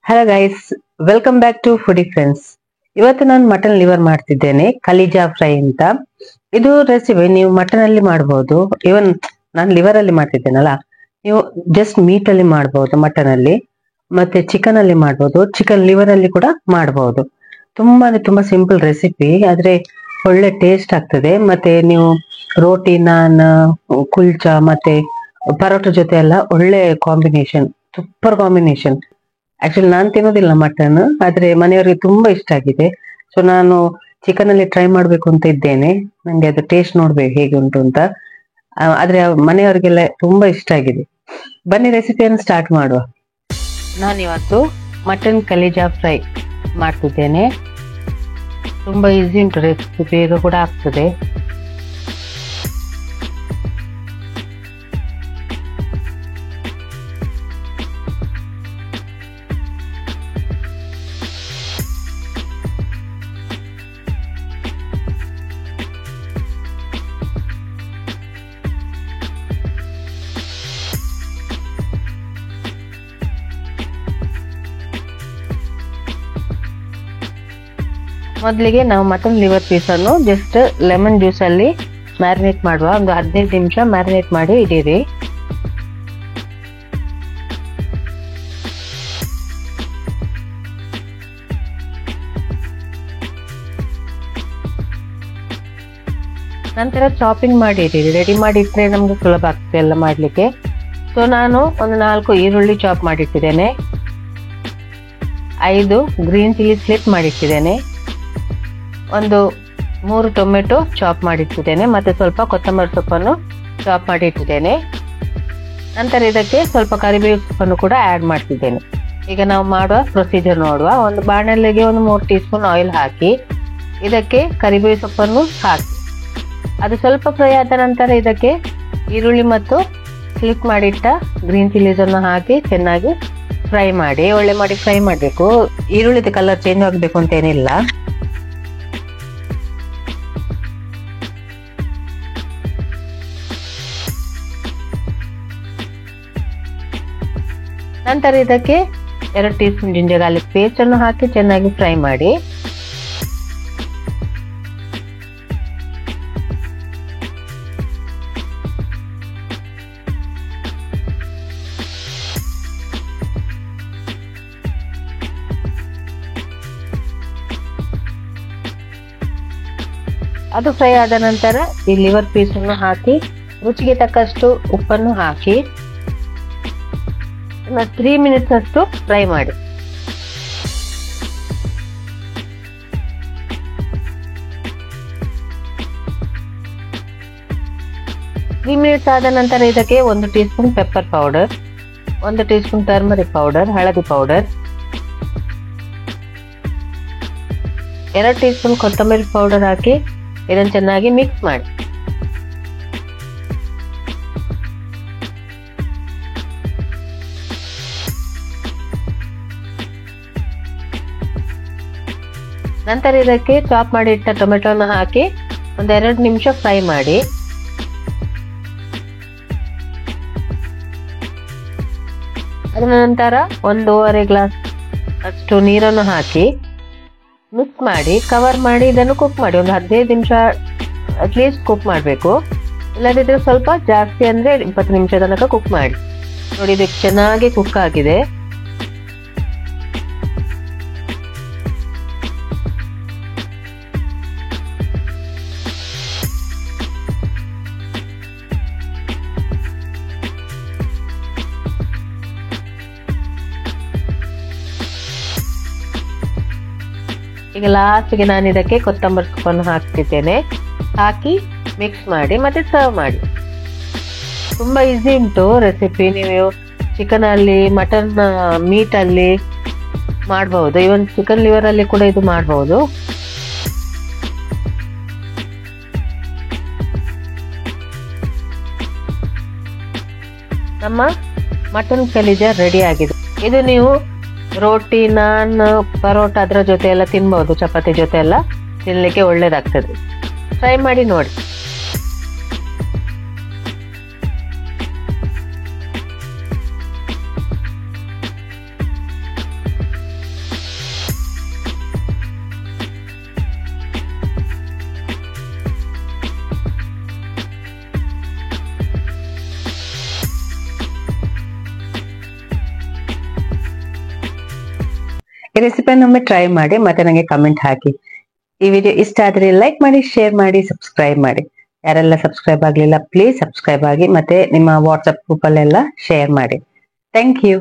Hello guys, welcome back to foodie friends. ಇವತ್ತು ನಾನು mutton liver ಮಾಡ್ತಿದ್ದೇನೆ, ಕಲಿಜಾ ಫ್ರೈ ಅಂತ. ಇದು ರೆಸಿಪಿ ನೀವು ಮಟನ್ ಅಲ್ಲಿ ಮಾಡಬಹುದು, ಇವನ್ ನಾನು ಲಿವರ್ ಅಲ್ಲಿ ಮಾಡ್ತಿದ್ದೇನಲ್ಲ, ನೀವು ಜಸ್ಟ್ ಮೀಟ್ ಅಲ್ಲಿ ಮಾಡಬಹುದು, ಮಟನ್ ಅಲ್ಲಿ ಮತ್ತೆ ಚಿಕನ್ ಅಲ್ಲಿ ಮಾಡಬಹುದು, ಚಿಕನ್ ಲಿವರ್ ಅಲ್ಲಿ ಕೂಡ ಮಾಡಬಹುದು. ತುಂಬಾ ಸಿಂಪಲ್ ರೆಸಿಪಿ, ಆದ್ರೆ ಒಳ್ಳೆ ಟೇಸ್ಟ್ ಆಗ್ತದೆ. ಮತ್ತೆ ನೀವು ರೋಟಿ, ನಾನ್, ಕುಲ್ಚಾ ಮತ್ತೆ ಪರೋಟ ಜೊತೆ ಎಲ್ಲ ಒಳ್ಳೆ ಕಾಂಬಿನೇಷನ್, ಸೂಪರ್ ಕಾಂಬಿನೇಷನ್. ಆಕ್ಚುಲಿ ನಾನ್ ತಿನ್ನೋದಿಲ್ಲ ಮಟನ್, ಆದ್ರೆ ಮನೆಯವರಿಗೆ ತುಂಬಾ ಇಷ್ಟ ಆಗಿದೆ. ಸೊ ನಾನು ಚಿಕನ್ ಅಲ್ಲಿ ಟ್ರೈ ಮಾಡ್ಬೇಕು ಅಂತ ಇದ್ದೇನೆ. ನಂಗೆ ಅದು ಟೇಸ್ಟ್ ನೋಡ್ಬೇಕು ಹೇಗೆ ಉಂಟು ಅಂತ. ಆದ್ರೆ ಮನೆಯವರಿಗೆಲ್ಲ ತುಂಬಾ ಇಷ್ಟ ಆಗಿದೆ. ಬನ್ನಿ ರೆಸಿಪಿಯನ್ನು ಸ್ಟಾರ್ಟ್ ಮಾಡುವ. ನಾನಿವತ್ತು ಮಟನ್ ಕಲಿಜಾ ಫ್ರೈ ಮಾಡ್ತಿದ್ದೇನೆ. ತುಂಬಾ ಈಸಿ ಉಂಟು ರೆಸಿಪಿ, ಬೇಗ ಕೂಡ ಆಗ್ತದೆ. ಮೊದಲಿಗೆ ನಾವು ಮಟನ್ ಲಿವರ್ ಪೀಸ್ ಅನ್ನು ಜಸ್ಟ್ ಲೆಮನ್ ಜ್ಯೂಸ್ ಅಲ್ಲಿ ಮ್ಯಾರಿನೇಟ್ ಮಾಡುವ. ಒಂದು 15 ನಿಮಿಷ ಮ್ಯಾರಿನೇಟ್ ಮಾಡಿ ಇಡೀರಿ. ನಂತರ ಚಾಪಿಂಗ್ ಮಾಡಿ ಇಡೀರಿ. ರೆಡಿ ಮಾಡಿ ಇಟ್ಟರೆ ನಮ್ಗೆ ಸುಲಭ ಆಗ್ತದೆ ಎಲ್ಲ ಮಾಡ್ಲಿಕ್ಕೆ. ಸೊ ನಾನು ಒಂದು 4 ಈರುಳ್ಳಿ ಚಾಪ್ ಮಾಡಿಟ್ಟಿದ್ದೇನೆ, 5 ಗ್ರೀನ್ ಚಿಲ್ಲಿ ಸ್ಲಿಟ್ ಮಾಡಿಟ್ಟಿದ್ದೇನೆ, ಒಂದು 3 ಟೊಮೆಟೊ ಚಾಪ್ ಮಾಡಿಟ್ಟಿದ್ದೇನೆ, ಮತ್ತೆ ಸ್ವಲ್ಪ ಕೊತ್ತಂಬರಿ ಸೊಪ್ಪನ್ನು ಚಾಪ್ ಮಾಡಿ ಇಟ್ಟಿದ್ದೇನೆ. ನಂತರ ಇದಕ್ಕೆ ಸ್ವಲ್ಪ ಕರಿಬೇವು ಸೊಪ್ಪನ್ನು ಕೂಡ ಆಡ್ ಮಾಡ್ತಿದ್ದೇನೆ. ಈಗ ನಾವು ಮಾಡುವ ಪ್ರೊಸೀಜರ್ ನೋಡುವ. ಒಂದು ಬಾಣಲೆಗೆ ಒಂದು 3 ಟೀ ಸ್ಪೂನ್ ಆಯಿಲ್ ಹಾಕಿ, ಇದಕ್ಕೆ ಕರಿಬೇವು ಸೊಪ್ಪನ್ನು ಹಾಕಿ, ಅದು ಸ್ವಲ್ಪ ಫ್ರೈ ಆದ ನಂತರ ಇದಕ್ಕೆ ಈರುಳ್ಳಿ ಮತ್ತು ಸ್ಲಿಟ್ ಮಾಡಿಟ್ಟ ಗ್ರೀನ್ ಚಿಲ್ಲೀಸ್ ಅನ್ನು ಹಾಕಿ ಚೆನ್ನಾಗಿ ಫ್ರೈ ಮಾಡಿ, ಒಳ್ಳೆ ಮಾಡಿ ಫ್ರೈ ಮಾಡಬೇಕು. ಈರುಳ್ಳಿದ ಕಲರ್ ಚೇಂಜ್ ಆಗಬೇಕು ಅಂತ ಏನಿಲ್ಲ. ನಂತರ ಇದಕ್ಕೆ 2 tea spoon ginger garlic paste ಅನ್ನು ಹಾಕಿ ಚೆನ್ನಾಗಿ ಫ್ರೈ ಮಾಡಿ. ಅದು ಫ್ರೈ ಆದ ನಂತರ ಈ ಲಿವರ್ ಪೀಸ್ ಅನ್ನು ಹಾಕಿ, ರುಚಿಗೆ ತಕ್ಕಷ್ಟು ಉಪ್ಪನ್ನು ಹಾಕಿ 3 ಮಿನಿಟ್ಸ್ ಅಷ್ಟು ಫ್ರೈ ಮಾಡಿ. ತ್ರೀ ಮಿನಿಟ್ಸ್ ಆದ ನಂತರ ಇದಕ್ಕೆ 1 tea spoon pepper powder, 1 tea spoon turmeric powder, ಹಳದಿ ಪೌಡರ್, 2 ಟೀ ಸ್ಪೂನ್ ಕೊತ್ತಂಬರಿ ಪೌಡರ್ ಹಾಕಿ ಇದನ್ನು ಚೆನ್ನಾಗಿ ಮಿಕ್ಸ್ ಮಾಡಿ. ನಂತರ ಇದಕ್ಕೆ ಚಾಪ್ ಮಾಡಿ ಇಟ್ಟ ಟೊಮೆಟೊನ ಹಾಕಿ ಒಂದು 2 ನಿಮಿಷ ಫ್ರೈ ಮಾಡಿ. ಅದರ ನಂತರ 1.5 ಗ್ಲಾಸ್ ಅಷ್ಟು ನೀರನ್ನು ಹಾಕಿ ಮಿಕ್ಸ್ ಮಾಡಿ ಕವರ್ ಮಾಡಿ ಇದನ್ನು ಕುಕ್ ಮಾಡಿ. ಒಂದು 15 ನಿಮಿಷ ಅಟ್ಲೀಸ್ಟ್ ಕುಕ್ ಮಾಡಬೇಕು, ಇಲ್ಲದಿದ್ರೆ ಸ್ವಲ್ಪ ಜಾಸ್ತಿ ಅಂದ್ರೆ 20 ನಿಮಿಷ ತನಕ ಕುಕ್ ಮಾಡಿ. ನೋಡಿ, ಇದಕ್ಕೆ ಚೆನ್ನಾಗಿ ಕುಕ್ ಆಗಿದೆ. ಈಗ ಲಾಸ್ಟ್ಗೆ ನಾನು ಇದಕ್ಕೆ ಕೊತ್ತಂಬರಿ ಸೊಪ್ಪನ್ನು ಹಾಕ್ತಿದ್ದೇನೆ. ಹಾಕಿ ಮಿಕ್ಸ್ ಮಾಡಿ ಮತ್ತೆ ಸರ್ವ್ ಮಾಡಿ. ತುಂಬಾ ಈಸಿ ಉಂಟು ರೆಸಿಪಿ. ನೀವು ಚಿಕನ್ ಅಲ್ಲಿ, ಮಟನ್ ಮೀಟ್ ಅಲ್ಲಿ ಮಾಡಬಹುದು, ಇವನ್ ಚಿಕನ್ ಲಿವರ್ ಅಲ್ಲಿ ಕೂಡ ಇದು ಮಾಡಬಹುದು. ನಮ್ಮ ಮಟನ್ ಕಲಿಜಾ ರೆಡಿ ಆಗಿದೆ. ಇದು ನೀವು ರೋಟಿ, ನಾನ್, ಪರೋಟ ಅದರ ಜೊತೆ ಎಲ್ಲ ತಿನ್ಬಹುದು, ಚಪಾತಿ ಜೊತೆ ಎಲ್ಲ ತಿನ್ಲಿಕ್ಕೆ ಒಳ್ಳೇದಾಗ್ತದೆ. ಟ್ರೈ ಮಾಡಿ ನೋಡಿ. ಈ ರೆಸಿಪಿಯನ್ನು ಒಮ್ಮೆ ಟ್ರೈ ಮಾಡಿ ಮತ್ತೆ ನನಗೆ ಕಮೆಂಟ್ ಹಾಕಿ. ಈ ವಿಡಿಯೋ ಇಷ್ಟ ಆದ್ರೆ ಲೈಕ್ ಮಾಡಿ, ಶೇರ್ ಮಾಡಿ, ಸಬ್ಸ್ಕ್ರೈಬ್ ಮಾಡಿ. ಯಾರೆಲ್ಲ ಸಬ್ಸ್ಕ್ರೈಬ್ ಆಗ್ಲಿಲ್ಲ ಪ್ಲೀಸ್ ಸಬ್ಸ್ಕ್ರೈಬ್ ಆಗಿ ಮತ್ತೆ ನಿಮ್ಮ ವಾಟ್ಸ್ಆಪ್ ಗ್ರೂಪ್ ಅಲ್ಲೆಲ್ಲ ಶೇರ್ ಮಾಡಿ. Thank you.